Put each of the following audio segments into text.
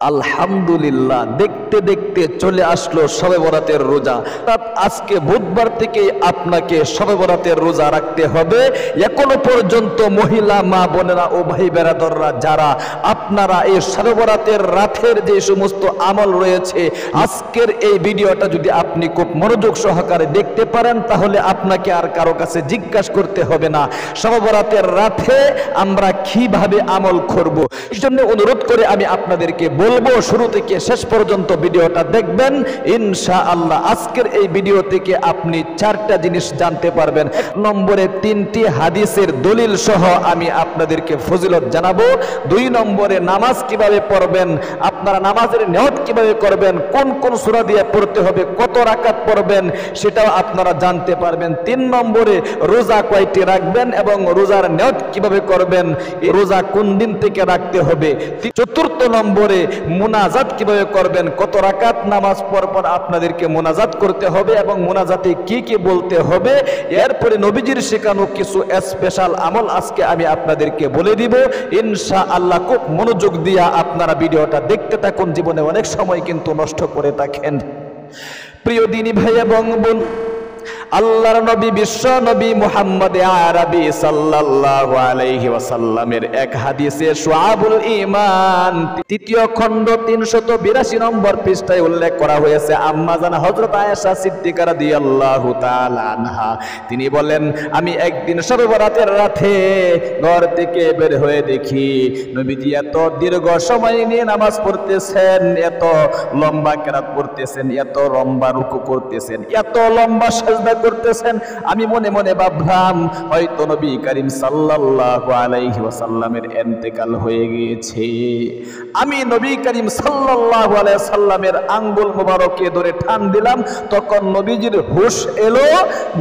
আলহামদুলিল্লাহ, দেখতে দেখতে চলে আসলো শবে বরাতের রোজা। আজকে বুধবার থেকে আপনাকে শবে বরাতের রোজা রাখতে হবে। এখনো পর্যন্ত মহিলা মা বোনেরা ও ভাই বেরাদররা যারা আপনারা এই শবে বরাতের রাতের যে সমস্ত আমল রয়েছে, আজকের এই ভিডিওটা যদি আপনি খুব মনোযোগ সহকারে দেখতে পারেন, তাহলে আপনাকে আর কারো কাছে জিজ্ঞাসা করতে হবে না শবে বরাতের রাতে আমরা কিভাবে আমল করব। এই জন্য অনুরোধ করে আমি আপনাদেরকে বলবো, শুরু থেকে শেষ পর্যন্ত ভিডিওটা দেখবেন ইনশাআল্লাহ। আজকের এই ভিডিও থেকে আপনি চারটা জিনিস জানতে পারবেন। এক নম্বরে 3টি হাদিসের দলিল সহ আমি আপনাদেরকে ফজিলত জানাবো। 2 নম্বরে নামাজ কিভাবে পড়বেন, আপনারা নামাজের নিয়ত কিভাবে করবেন, কোন কোন সূরা দিয়ে পড়তে হবে, কত রাকাত পড়বেন সেটাও আপনারা জানতে পারবেন। 3 নম্বরে রোজা কয়টি রাখবেন এবং রোজার নিয়ত কিভাবে করবেন, রোজা কোন দিন থেকে রাখতে হবে। 4th নম্বরে মুনাজাত কিভাবে করবেন, কত রাকাত নামাজ পর আপনাদেরকে মুনাজাত করতে হবে এবং মুনাজাতে কি কি বলতে হবে। এরপরে নবীজির শেখানো কিছু স্পেশাল আমল আজকে আমি আপনাদেরকে বলে দিব ইনশাআল্লাহ। খুব মনোযোগ দিয়া আপনারা ভিডিওটা দেখতে থাকুন। জীবনে অনেক সময় কিন্তু নষ্ট করে থাকেন। প্রিয় দিনী ভাই এবং বোন, আল্লাহর নবী বিশ্ব নবী মুহাম্মদ আরবি সাল্লাল্লাহু আলাইহি ওয়াসাল্লামের এক হাদিসে শুআবুল ঈমান 3য় খণ্ড 382 নম্বর পৃষ্ঠায় উল্লেখ করা হয়েছে। আম্মা জান হযরত আয়েশা সিদ্দিকা রাদিয়াল্লাহু তাআলা আনহা তিনি বলেন, আমি একদিন শবে বরাতের রাতে ঘর থেকে বের হয়ে দেখি নবীজি এত দীর্ঘ সময় নিয়ে নামাজ পড়তেছেন, এত লম্বা কিরাত পড়তেছেন, এত লম্বা রুকু করতেছেন, এত লম্বা সাজদা করতেছেন। আমি মনে মনে ভাবলাম হয়তো নবী করিম সাল্লাল্লাহু আলাইহি ওয়াসাল্লামের ইন্তেকাল হয়ে গিয়েছে। আমি নবী করিম সাল্লাল্লাহু আলাইহি ওয়াসাল্লামের আঙ্গুল মোবারকে ধরে টান দিলাম। তখন নবীজির হুশ এলো,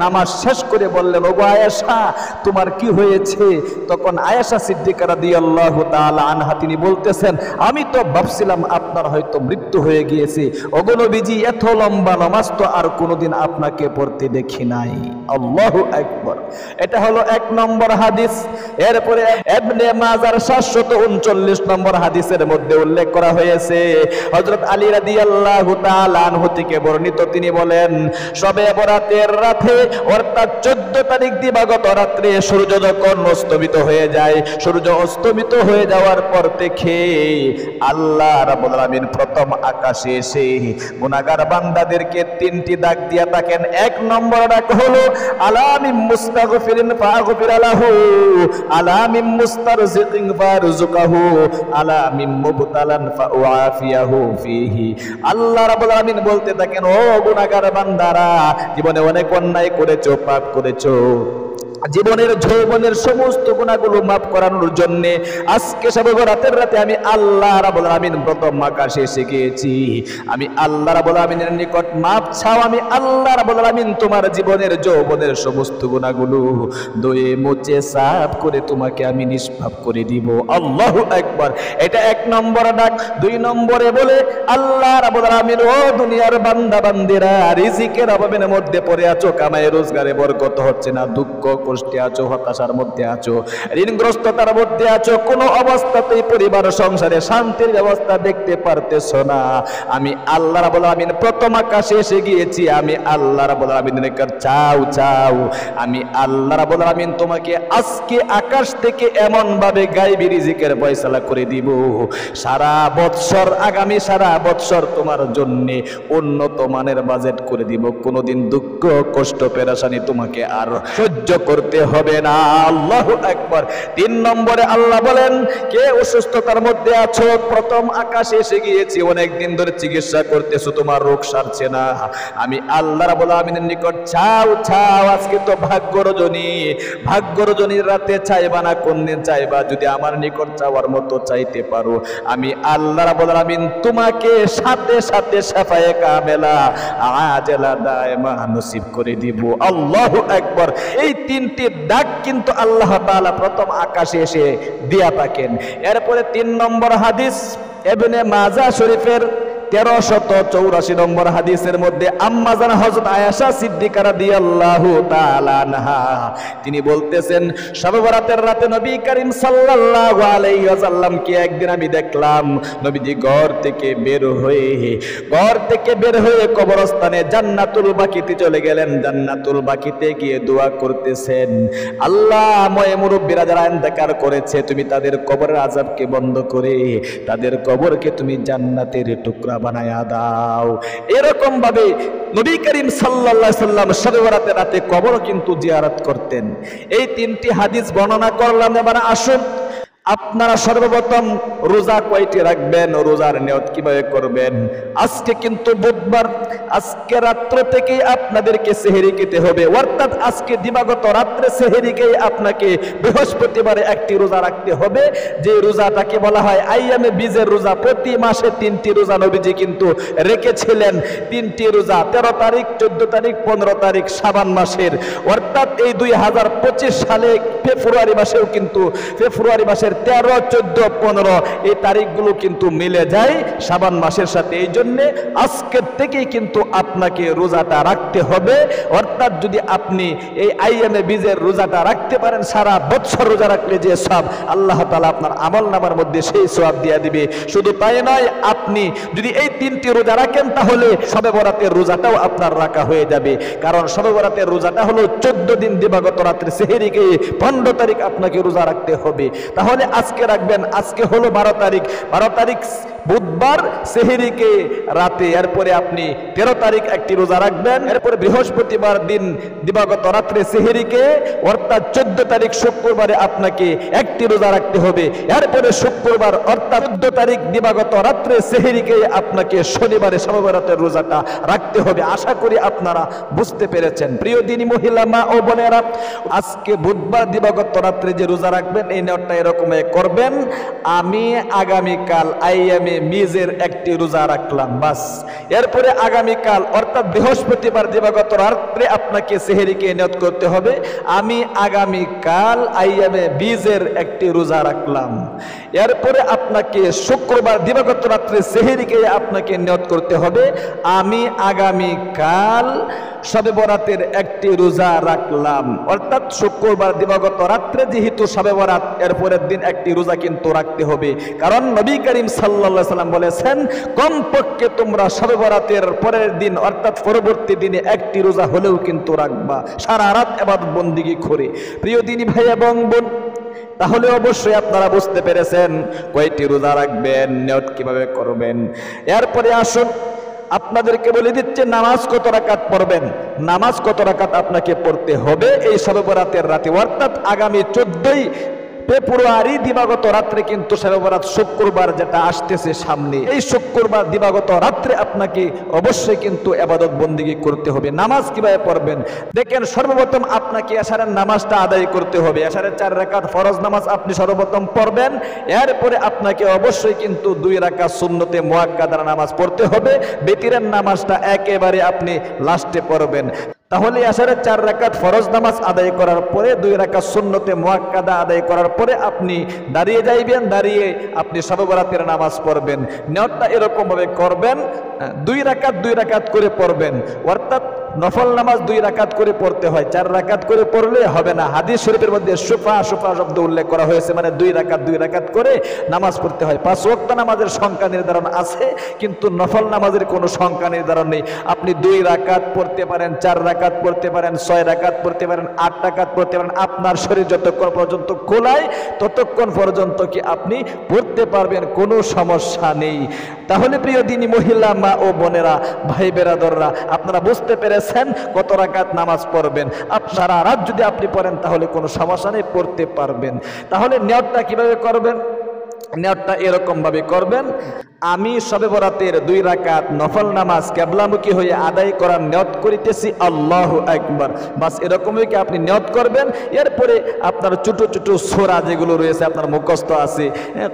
নামাজ শেষ করে বললেন, ওগো আয়েশা তোমার কি হয়েছে? তখন আয়েশা সিদ্দিকা রাদিয়াল্লাহু তাআলা আনহা তিনি বলতেছেন, আমি তো ভাবছিলাম আপনার হয়তো মৃত্যু হয়ে গিয়েছে। ওগো নবীজি এত লম্বা নামাজ তো আর কোনোদিন আপনাকে পড়তে দেখি নাই। আল্লাহু আকবার। এটা হলো 1 নম্বর হাদিস। এরপরে ইবনে মাজার 739 নম্বর হাদিসের মধ্যে উল্লেখ করা হয়েছে, হযরত আলী রাদিয়াল্লাহু তাআলা আনহু থেকে বর্ণিত, তিনি বলেন, শবে বরাতের রাতে অর্থাৎ 14 তারিখ দিবাগত রাত্রে সূর্য যখন অস্তমিত হয়ে যায়, সূর্য অস্তমিত হয়ে যাওয়ার পর থেকে আল্লাহ রাব্বুল আলামিন প্রথম আকাশে এসে গুনাহগার বান্দাদেরকে 3টি ডাক দিয়া থাকেন। 1 নম্বর ডাক হলো আলামিম মুস্তাগফিরিন ফাগফির লাহু, আলামিম মুস্তারজিকিন ফারজুকাহু, আলামিম মুবতালান ফাউআফিয়াহু ফিহি। আল্লাহ রাব্বুল আলামিন বলতে থাকেন, ও গুনাহগার বান্দারা, জীবনে অনেক অন্যায় করেছো, পাপ করেছো, জীবনের যৌবনের সমস্ত গুনাহগুলো মাফ করানোর জন্য আজকে শবে বরাতের রাতে আমি আল্লাহ রাব্বুল আলামিন প্রথম আকাশে এসে গিয়েছি। আমি আল্লাহ রাব্বুল আলামিনের নিকট মাফ চাও। আমি আল্লাহ রাব্বুল আলামিন তোমার জীবনের যৌবনের সমস্ত গুনাহগুলো ধুয়ে মুছে সাফ করে তোমাকে আমি নিষ্পাপ করে দিব। আল্লাহু আকবার। এটা 1 নম্বর ডাক। 2 নম্বরে বলে, আল্লাহ রাব্বুল আলামিন, ও দুনিয়ার বান্দা বান্দিরা, রিজিকের অভাবের মধ্যে পড়ে আছো, কামাই রোজগারে বরকত হচ্ছে না, দুঃখ কষ্টে আছো, হতাশার মধ্যে আছো, ঋণগ্রস্ততার মধ্যে আছো, কোনো অবস্থাতেই পরিবার সংসারে শান্তির ব্যবস্থা দেখতে পারতেছো না। আমি আল্লাহ রাব্বুল আলামিন প্রথম আকাশে এসে গিয়েছি। আমি আল্লাহ রাব্বুল আলামিনের নিকট চাও। আমি আল্লাহ রাব্বুল আলামিন তোমাকে আজকে আকাশ থেকে এমন ভাবে গায়বী রিজিকের ফয়সালা করে দিব, সারা বৎসর, আগামী সারা বৎসর তোমার জন্য উন্নত মানের বাজেট করে দিব। কোনোদিন দুঃখ কষ্ট পেরেশানি তোমাকে আর সহ্য করতে হবে না। আল্লাহু আকবার। 3 নম্বরে আল্লাহ বলেন, কে অসুস্থতার মধ্যে আছো, প্রথম আকাশে এসে গিয়েছি, অনেক দিন ধরে চিকিৎসা করতেছো, তোমার রোগ সারছে না, আমি আল্লাহ রাব্বুল আলামিনের নিকট চাও। আজকে তো ভাগ্য রজনীর রাতে চাইবা না, কোন দিন চাইবা? যদি আমার নিকট চাওয়ার মতো চাইতে পারো, আমি আল্লাহ রাব্বুল আলামিন তোমাকে সাথে সাথে শাফায়ে কামেলা আজেলা দায়মা নসিব করে দিব। আল্লাহু আকবার। এই 3টি ডাক কিন্তু আল্লাহ তাআলা প্রথম আকাশে এসে দিয়া থাকেন। এরপরে 3 নম্বর হাদিস ইবনে মাজাহ শরীফের 1384 নম্বর হাদিসের মধ্যে আম্মা জান হযরত আয়েশা সিদ্দিকা রাদিয়াল্লাহু তাআলা আনহা তিনি বলতেছেন, শবে বরাতের রাতে নবী করিম সাল্লাল্লাহু আলাইহি ওয়াসাল্লামকে একদিন আমি দেখলাম নবীজি ঘর থেকে বের হয়ে কবরস্থানে জান্নাতুল বাকিতে চলে গেলেন। জান্নাতুল বাকিতে গিয়ে দোয়া করতেছেন, আল্লাহ ময় মুরব্বীরা যারা ইন্তেকাল করেছে তুমি তাদের কবরের আযাবকে বন্ধ করে তাদের কবরকে তুমি জান্নাতের টুকরা বানায়া দাও। এরকম ভাবে নবী করিম সাল্লাল্লাহু আলাইহি সাল্লাম শবে বরাতের রাতে কবর কিন্তু জিয়ারত করতেন। এই তিনটি হাদিস বর্ণনা করলাম। এবার আসুন আপনারা সর্বপ্রথম রোজা কয়টি রাখবেন, রোজার নিয়ত কিভাবে করবেন। আজকে কিন্তু বুধবার, আজকে রাত্র থেকেই আপনাদেরকে সেহরি খেতে হবে, অর্থাৎ আজকে দিবাগত রাত্রে সেহরি খেয়ে আপনাকে বৃহস্পতিবারে একটি রোজা রাখতে হবে, যে রোজাটাকে বলা হয় আইয়ামে বীজের রোজা। প্রতি মাসে 3টি রোজা নবীজি কিন্তু রেখেছিলেন। 3টি রোজা 13 তারিখ, 14 তারিখ, 15 তারিখ শাবান মাসের, অর্থাৎ এই 2025 সালে ফেব্রুয়ারি মাসেও কিন্তু ফেব্রুয়ারি মাসের 13, 14, 15 এই তারিখগুলো কিন্তু মিলে যায় শাবান মাসের সাথে। এই জন্য আজকের থেকেই কিন্তু আপনাকে রোজাটা রাখতে হবে। অর্থাৎ যদি আপনি এই আইয়ামে বীজের রোজাটা রাখতে পারেন, সারা বছর রোজা রাখলে যে সব আল্লাহ তাআলা আপনার আমল নামার মধ্যে সেই সওয়াব দিয়ে দিবে। শুধু তাই নয়, আপনি যদি এই 3টি রোজা রাখেন তাহলে শবে বরাতের রোজাটাও আপনার রাখা হয়ে যাবে। কারণ শবে বরাতের রোজাটা হলো 14 দিন দিবাগত রাত্রে সেহরিকে 15 তারিখ আপনাকে রোজা রাখতে হবে। তাহলে আজকে রাখবেন, আজকে হলো 12 তারিখ, 12 তারিখ বুধবার সেহরিকে রাতে, এরপরে আপনি 13 তারিখ একটি রোজা রাখবেন, এরপরে বৃহস্পতিবার দিন দিবাগত রাত্রে সেহরিকে, অর্থাৎ 14 তারিখ শুক্রবারে আপনাকে একটি রোজা রাখতে হবে, এরপরে শুক্রবার অর্থাৎ 14 তারিখ দিবাগত রাত্রে সেহরিকে আপনাকে শনিবারে শবে বরাতের রোজাটা রাখতে হবে। আশা করি আপনারা বুঝতে পেরেছেন। প্রিয় দিনী মহিলা মা ও বোনেরা, আজকে বুধবার দিবাগত রাত্রে যে রোজা রাখবেন এই নিয়তটা এরকম করবেন, আমি আগামীকাল আইয়ামে মিজের একটি রোজা রাখলাম, বাস। এরপরে আগামীকাল অর্থাৎ বৃহস্পতিবার দিবাগত রাত্রে আপনাকে সেহরিকে নিয়ত করতে হবে, আমি আগামীকাল আইয়ামে বীজের একটি রোজা রাখলাম। এরপরে আপনাকে শুক্রবার দিবাগত রাত্রে সেহরিকে আপনাকে নিয়ত করতে হবে, আমি আগামীকাল শবে বরাতের একটি রোজা রাখলাম। অর্থাৎ শুক্রবার দিবাগত রাত্রে যেহেতু শবে বরাত, এরপরের দিন একটি রোজা কিন্তু রাখতে হবে। কারণ নবী করিম সাল্লাল্লাহু আলাইহি সাল্লাম বলেছেন, কমপক্ষে তোমরা শবে বরাতের পরের দিন অর্থাৎ পরবর্তী দিনে একটি রোজা হলেও কিন্তু রাখবা, সারা রাত ইবাদত বন্দেগী করে। প্রিয় দিনী ভাই এবং বোন, তাহলে অবশ্যই আপনারা বুঝতে পেরেছেন কয়টি রোজা রাখবেন, নিয়ত কিভাবে করবেন। এরপরে আসুন আপনাদেরকে বলে দিচ্ছে নামাজ কত রাকাত পড়বেন। নামাজ কত রাকাত আপনাকে পড়তে হবে এই শবে বরাতের রাতে, অর্থাৎ আগামী 14 ফেব্রুয়ারি দিবাগত রাত্রে কিন্তু শবে বরাত শুক্রবার যেটা আসতেছে সামনে, এই শুক্রবার দিবাগত রাত্রে আপনাকে অবশ্যই কিন্তু ইবাদত বন্দেগী করতে হবে। নামাজ কিভাবে পড়বেন দেখেন, সর্বপ্রথম আপনাকে এশারের নামাজটা আদায় করতে হবে। এশারের 4 রাকাত ফরজ নামাজ আপনি সর্বপ্রথম পড়বেন, এরপরে আপনাকে অবশ্যই কিন্তু 2 রাকাত সুন্নতে মুআক্কাদার নামাজ পড়তে হবে। বিতিরের নামাজটা একেবারে আপনি লাস্টে পড়বেন। তাহলে এশারের 4 রাকাত ফরজ নামাজ আদায় করার পরে 2 রাকাত সুন্নতে মুআক্কাদা আদায় করার পরে আপনি দাঁড়িয়ে যাইবেন, দাঁড়িয়ে আপনি শবে বরাতের নামাজ পড়বেন। নিয়তটা এরকম ভাবে করবেন, 2 রাকাত করে পড়বেন, অর্থাৎ নফল নামাজ 2 রাকাত করে পড়তে হয়, 4 রাকাত করে পড়লে হবে না। হাদিস শরীফের মধ্যে সুফা শব্দ উল্লেখ করা হয়েছে, মানে 2 রাকাত করে নামাজ পড়তে হয়। 5 ওয়াক্ত নামাজের সংখ্যা নির্ধারণ আছে, কিন্তু নফল নামাজের কোনো সংখ্যা নির্ধারণ নেই। আপনি 2 রাকাত পড়তে পারেন, 4 রাকাত পড়তে পারেন, 6 রাকাত পড়তে পারেন, 8 রাকাত পড়তে পারেন। আপনার শরীর যতক্ষণ পর্যন্ত খোলায় ততক্ষণ পর্যন্ত কি আপনি পড়তে পারবেন, কোনো সমস্যা নেই। তাহলে প্রিয় দিনী মহিলা মা ও বোনেরা, ভাই বেরাদররা, আপনারা বুঝতে পেরেছেন কত রাকাত নামাজ পড়বেন। সারা রাত যদি আপনি পড়েন তাহলে কোনো সমস্যা নেই, পড়তে পারবেন। তাহলে নিয়তটা কিভাবে করবেন? নিয়তটা এরকম ভাবে করবেন, আমি শবে বরাতের 2 রাকাত নফল নামাজ কিবলামুখী হয়ে আদায় করার নিয়ত করিতেছি, আল্লাহু আকবার। বাস এরকমই কি আপনি নিয়ত করবেন। এরপরে আপনার ছোট ছোট সূরা যেগুলো রয়েছে আপনার মুখস্থ আছে,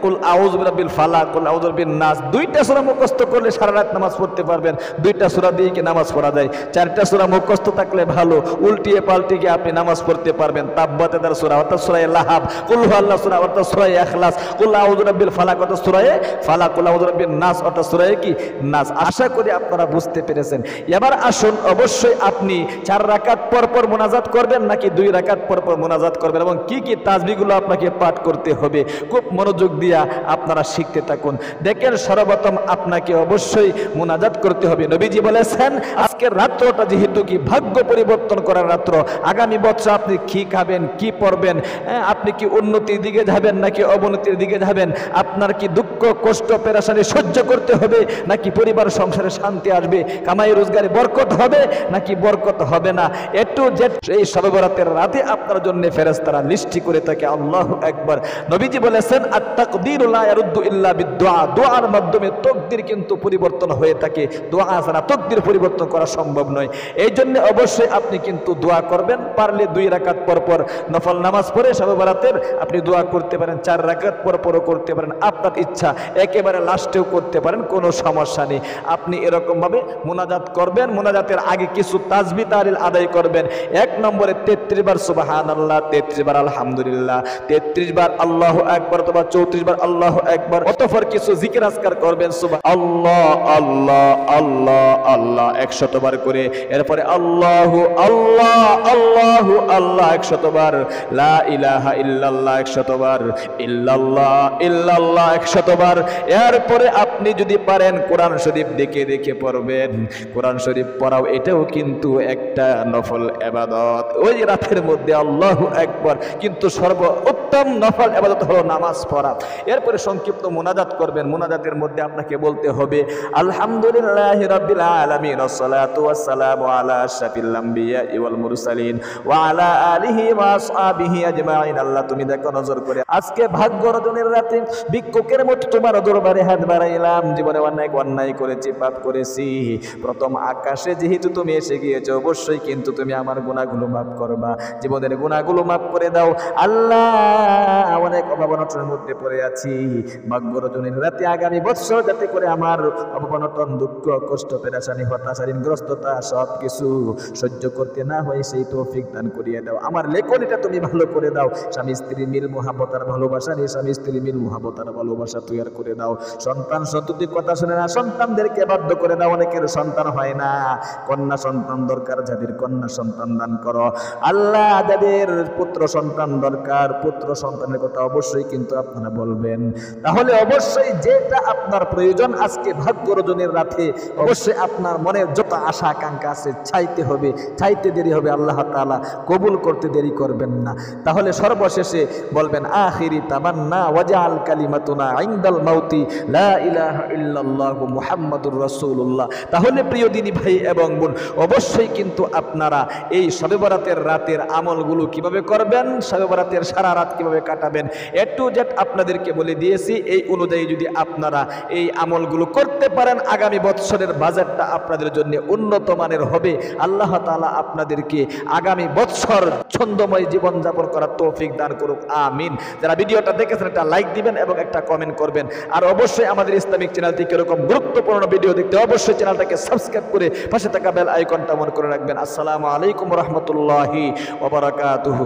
কুল আউযু বিরাব্বিল ফালাক, কুল আউযু বিরাব্বিন নাস, 2টা সূরা মুখস্থ করলে সারা রাত নামাজ পড়তে পারবেন। 2টা সূরা দিয়ে কি নামাজ পড়া যায়? 4টা সূরা মুখস্থ থাকলে ভালো, উল্টিয়ে পাল্টিয়ে আপনি নামাজ পড়তে পারবেন। তাব্বাতাদার সূরা অর্থাৎ সূরা লাহাব, কুল হুয়াল্লাহু সূরা অর্থাৎ সূরা ইখলাস, কুল আউযু বিরাব্বিল ফালাক অর্থাৎ সূরা ফালাক, কুল আউযু রব্বিন নাস, অর্থাৎ সূরা কি নাস। আশা করি আপনারা বুঝতে পেরেছেন। এবার আসুন, অবশ্যই আপনি 4 রাকাত পর পর মোনাজাত করবেন নাকি 2 রাকাত পর পর মোনাজাত করবেন, এবং কি কি তাসবিহগুলো আপনাকে পাঠ করতে হবে, খুব মনোযোগ দিয়া আপনারা শিখতে থাকুন। দেখেন, সর্বপ্রথম আপনাকে অবশ্যই মোনাজাত করতে হবে। নবীজি বলেছেন, আজকের রাত্রটা যেহেতু কি ভাগ্য পরিবর্তন করার রাত্র, আগামী বছর আপনি কি খাবেন, কি পরবেন, আপনি কি উন্নতির দিকে যাবেন নাকি অবনতির দিকে যাবেন, আপনার কি দুঃখ কষ্ট পেরেশানি সহ্য করতে হবে নাকি পরিবার সংসারে শান্তি আসবে, কামাই রোজগারে বরকত হবে নাকি বরকত হবে না, একটু যে এই শবে বরাতের রাতে আপনার জন্য ফেরেশতারা লিস্টি করে থাকে। আল্লাহু আকবার। নবীজি বলেছেন, আত-তাকদীরু লা ইয়ারুদ্দু ইল্লা বিদ-দুআ, দুআর মাধ্যমে তাকদীর কিন্তু পরিবর্তন হয়ে থাকে, দোয়া ছাড়া তাকদীর পরিবর্তন করা সম্ভব নয়। এই জন্য অবশ্যই আপনি কিন্তু দোয়া করবেন। পারলে 2 রাকাত পর পর নফল নামাজ পড়ে শবে বরাতের আপনি দোয়া করতে পারেন, 4 রাকাত পর পরও করতে পারেন, আপনার ইচ্ছা, একেবারে লাস্টেও করতে পারেন, কোনো সমস্যা নেই। আপনি এরকম ভাবে মোনাজাত করবেন। মোনাজাতের আগে কিছু তাসবিহ তাহলিল আদায় করবেন। 1 নম্বরে 33 বার সুবহানাল্লাহ, 33 বার আলহামদুলিল্লাহ, 33 বার আল্লাহু আকবার অথবা 34 বার আল্লাহু আকবার। অতঃপর কিছু জিকির আজকার করবেন, আল্লাহ আল্লাহ আল্লাহ আল্লাহ 100 বার করে। এরপরে আল্লাহু আল্লাহ আল্লাহু আল্লাহ 100 বার, লা ইলাহা ইল্লাল্লাহ 100 বার, ইল্লাল্লাহ ইল্লাল্লাহ 100 বার। এরপরে আপনি যদি পারেন কোরআন শরীফ দেখে দেখে পড়বেন। কোরআন শরীফ পড়াও এটাও কিন্তু একটা নফল ইবাদত। ওই রাতের মধ্যে আল্লাহু আকবার, কিন্তু সর্বোত্তম নফল ইবাদত হলো নামাজ পড়া। এরপরে সংক্ষিপ্ত মোনাজাত করবেন। মোনাজাতের মধ্যে আপনাকে বলতে হবে, আলহামদুলিল্লাহি রাব্বিল আলামিন ওয়াসসালাতু ওয়াসসালামু আলা আশরাফিল আমবিয়া ওয়াল মুরসালিন ওয়া আলা আলিহি ওয়া আসহাবিহি আজমাইন। আল্লাহ, তুমি দেখো নজর করে, আজকে ভাগ্য রজনীর রাতে ভিক্ষুকের মতো তোমার দরবারে হাত বাড়াইলাম। জীবনে অনেক অন্যায় করেছি, পাপ করেছি। প্রথম আকাশে যেহেতু তুমি এসে গিয়েছো, অবশ্যই কিন্তু তুমি আমার গুনাহগুলো মাফ করবা, জীবনের গুনাহগুলো মাফ করে দাও। আল্লাহ, অনেক অভাবনটনের মধ্যে পড়ে আছি। ভাগ্য রজনীর রাতে আগামী বছর যাতে করে আমার অভাবনটন, দুঃখ কষ্ট পেরেশানি হতাশা ঋণগ্রস্ততা সব কিছু সহ্য করতে না হয় সেই তৌফিক দান করিয়ে দাও। আমার লেখনীটা তুমি ভালো করে দাও। স্বামী স্ত্রী মিল মুহাব্বত আর ভালোবাসা নেই, স্বামী স্ত্রী মিল মুহাব্বত আর ভালোবাসা তৈরি করে দাও। সন্তান সন্ততি কথা শুনে না, সন্তানদেরকে বাধ্য করে দাও। অনেকের সন্তান হয় না, কন্যা সন্তান দরকার, যাদের কন্যা সন্তান দান করো। আল্লাহ, যাদের পুত্র সন্তান দরকার, পুত্র সন্তানের কথা অবশ্যই কিন্তু আপনারা বলবেন। তাহলে অবশ্যই যেটা আপনার প্রয়োজন আজকে ভাগ্য রজনীর রাতে, অবশ্যই আপনার মনের যত আশা আকাঙ্ক্ষা আছে চাইতে হবে। চাইতে দেরি হবে, আল্লাহ তাআলা কবুল করতে দেরি করবেন না। তাহলে সর্বশেষে বলবেন, আখিরি তামান্না ওয়াজআল কালিমাতুনা ইনদাল মাউতি লা ইলাহা ইল্লাল্লাহু মুহাম্মাদুর রাসূলুল্লাহ। তাহলে প্রিয় দিনী ভাই এবং বোন, অবশ্যই কিন্তু আপনারা এই শবে বরাতের রাতের আমলগুলো কিভাবে করবেন, শবে বরাতের সারা রাত কিভাবে কাটাবেন, এ টু জেড আপনাদেরকে বলে দিয়েছি। এই অনুযায়ী যদি আপনারা এই আমলগুলো করতে পারেন, আগামী বৎসরের বাজেটটা আপনাদের জন্য উন্নত মানের হবে। আল্লাহ তাআলা আপনাদেরকে আগামী বৎসর ছন্দময় জীবনযাপন করার তৌফিক দান করুক, আমিন। যারা ভিডিওটা দেখেছেন একটা লাইক দিবেন এবং একটা কমেন্ট করবেন। আর অবশ্যই আমাদের ইসলামিক চ্যানেল থেকে এরকম গুরুত্বপূর্ণ ভিডিও দেখতে অবশ্যই চ্যানেলটাকে সাবস্ক্রাইব করে পাশে থাকা বেল আইকনটা অন করে রাখবেন। আসসালামু আলাইকুম ওয়া রাহমাতুল্লাহি ওয়া বারাকাতুহু।